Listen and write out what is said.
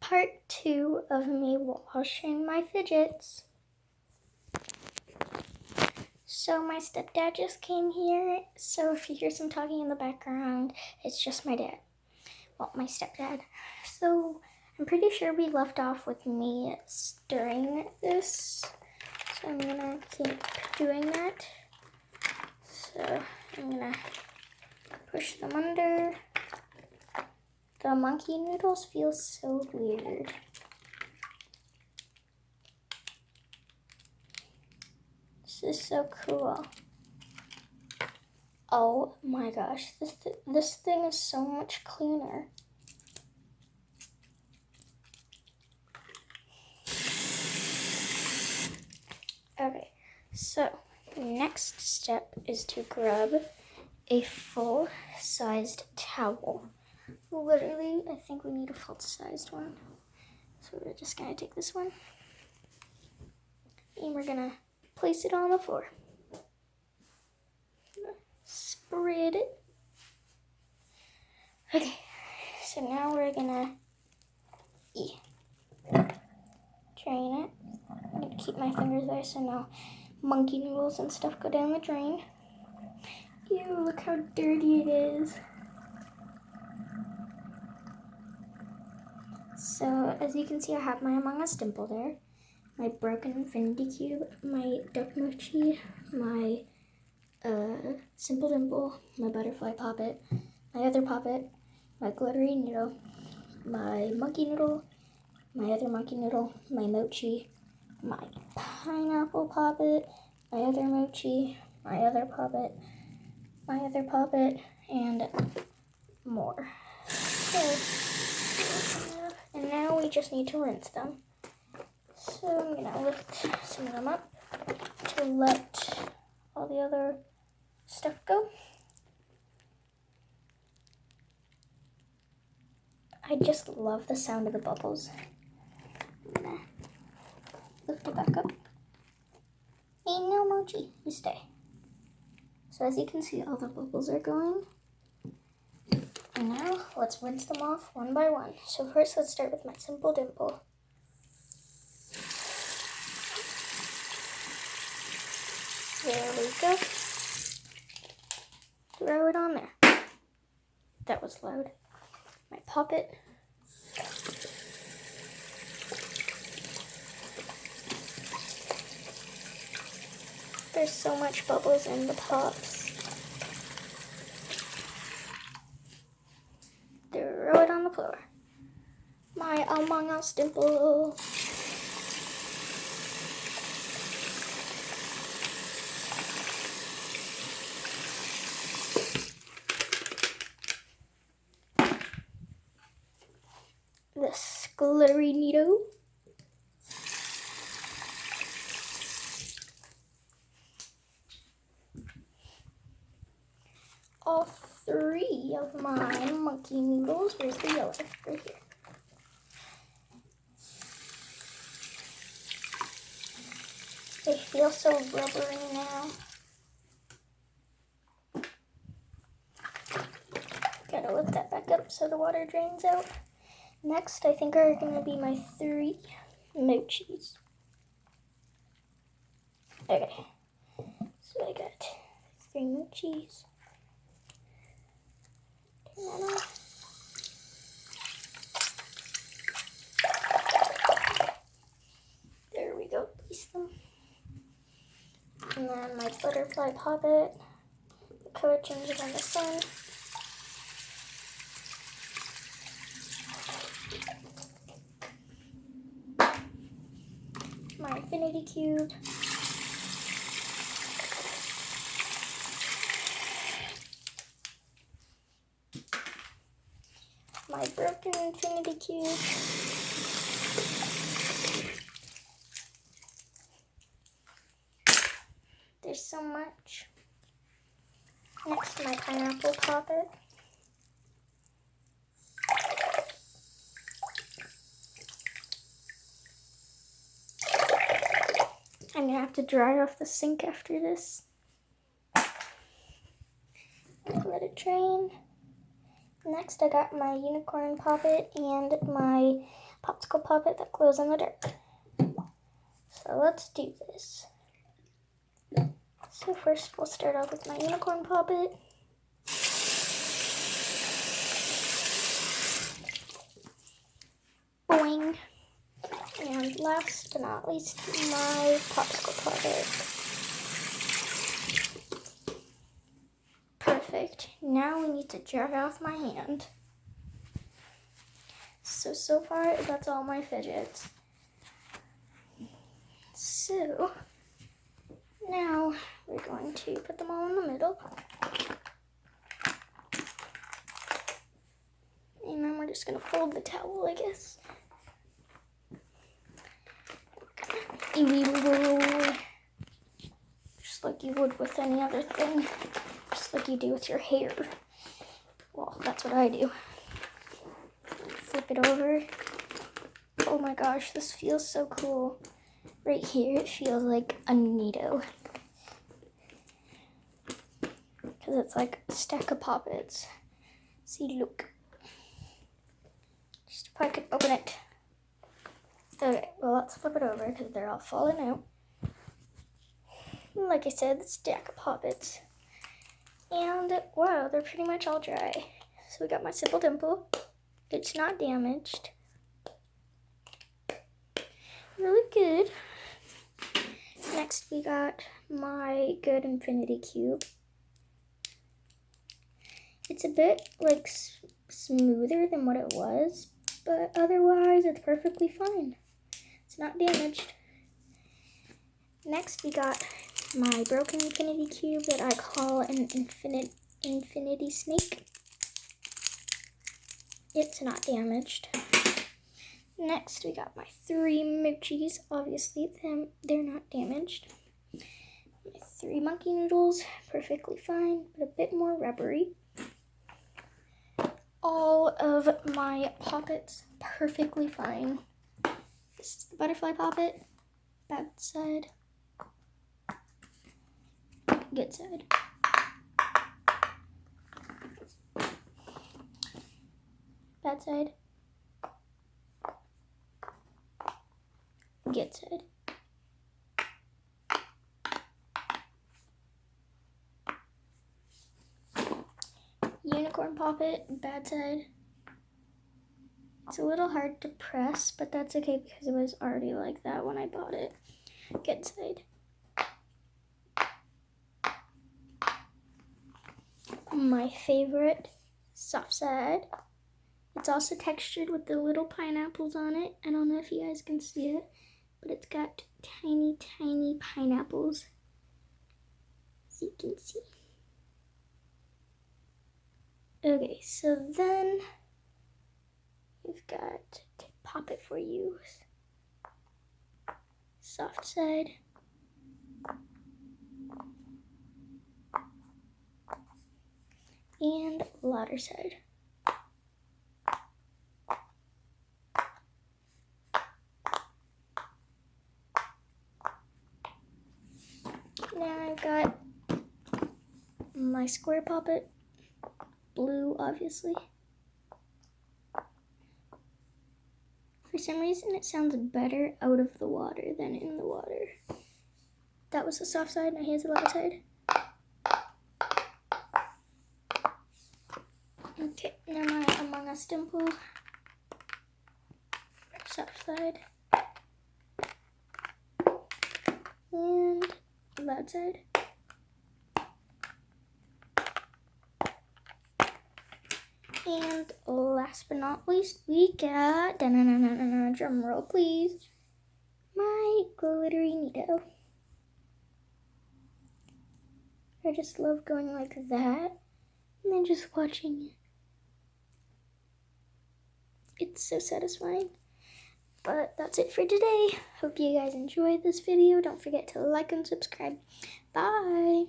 part 2 of me washing my fidgets. So my stepdad just came here, so if you hear some talking in the background, it's just my dad. Well, my stepdad. So I'm pretty sure we left off with me stirring this. So I'm gonna keep doing that. So I'm gonna push them under. The monkey noodles feel so weird. This is so cool. Oh my gosh, this thing is so much cleaner. Okay, so next step is to grab a full-sized towel. Literally, I think we need a full-sized one. So we're just gonna take this one and we're gonna place it on the floor. Spread it. Okay, so now we're gonna drain it. I'm gonna keep my fingers there so no monkey noodles and stuff go down the drain. Ew, look how dirty it is. So as you can see, I have my Among Us dimple there, my broken infinity cube, my duck mochi, my simple dimple, my butterfly poppet, my other poppet, my glittery noodle, my monkey noodle, my other monkey noodle, my mochi, my pineapple poppet, my other mochi, my other poppet, my other poppet, and more. And now we just need to rinse them. So I'm gonna lift some of them up to let all the other stuff go. I just love the sound of the bubbles. I'm gonna lift it back up. Hey, no mochi, you stay. So as you can see, all the bubbles are going. And now let's rinse them off one by one. So first let's start with my simple dimple. There we go. Throw it on there. That was loud. My poppet. There's so much bubbles in the pops. Throw it on the floor. My Among Us dimple. This glittery neato. All 3 of my monkey noodles. Where's the yellow? Right here. They feel so rubbery now. Gotta lift that back up so the water drains out. Next, I think are gonna be my 3 mochis. Okay, so I got 3 mochis. Turn that off. There we go, place them. And then my butterfly poppet, the color changes on the sun. My infinity cube. My broken infinity cube. There's so much. Next, my pineapple poppet. I'm gonna have to dry off the sink after this. Let it drain. Next, I got my unicorn poppet and my popsicle poppet that glows in the dark. So let's do this. So first we'll start off with my unicorn poppet. Boing. And last but not least, my popsicle poppet. Perfect. Now we need to dry off my hand. So far that's all my fidgets. So now we're going to put them all in the middle. And then we're just going to fold the towel, I guess. Just like you would with any other thing. Just like you do with your hair. Well, that's what I do. Flip it over. Oh my gosh, this feels so cool. Right here, it feels like a neato. Because it's like a stack of poppets. See, look. Just if I could open it. Okay, well, let's flip it over because they're all falling out. Like I said, the stack of poppets. And wow, they're pretty much all dry. So we got my simple dimple. It's not damaged. Really good. Next we got my good infinity cube. It's a bit like smoother than what it was, but otherwise it's perfectly fine. It's not damaged. Next we got my broken infinity cube that I call an infinity snake. It's not damaged. Next we got my 3 moochies. Obviously they're not damaged. My 3 monkey noodles, perfectly fine, but a bit more rubbery. All of my poppets, perfectly fine. This is the butterfly poppet. Bad side. Good side. Bad side. Good side. Unicorn poppet, bad side. It's a little hard to press, but that's okay because it was already like that when I bought it. Good side. My favorite, soft side. It's also textured with the little pineapples on it. I don't know if you guys can see it, but it's got tiny, tiny pineapples, as you can see. Okay, so then we've got to pop it for you. Soft side. And louder side. Now I've got my square poppet, blue obviously. For some reason it sounds better out of the water than in the water. That was the soft side, now here's the louder side. Okay, now my Among Us dimple, soft side. And loud side. And last but not least, we got, drum roll please, my glittery neato. I just love going like that and then just watching it. It's so satisfying. But that's it for today. Hope you guys enjoyed this video. Don't forget to like and subscribe. Bye.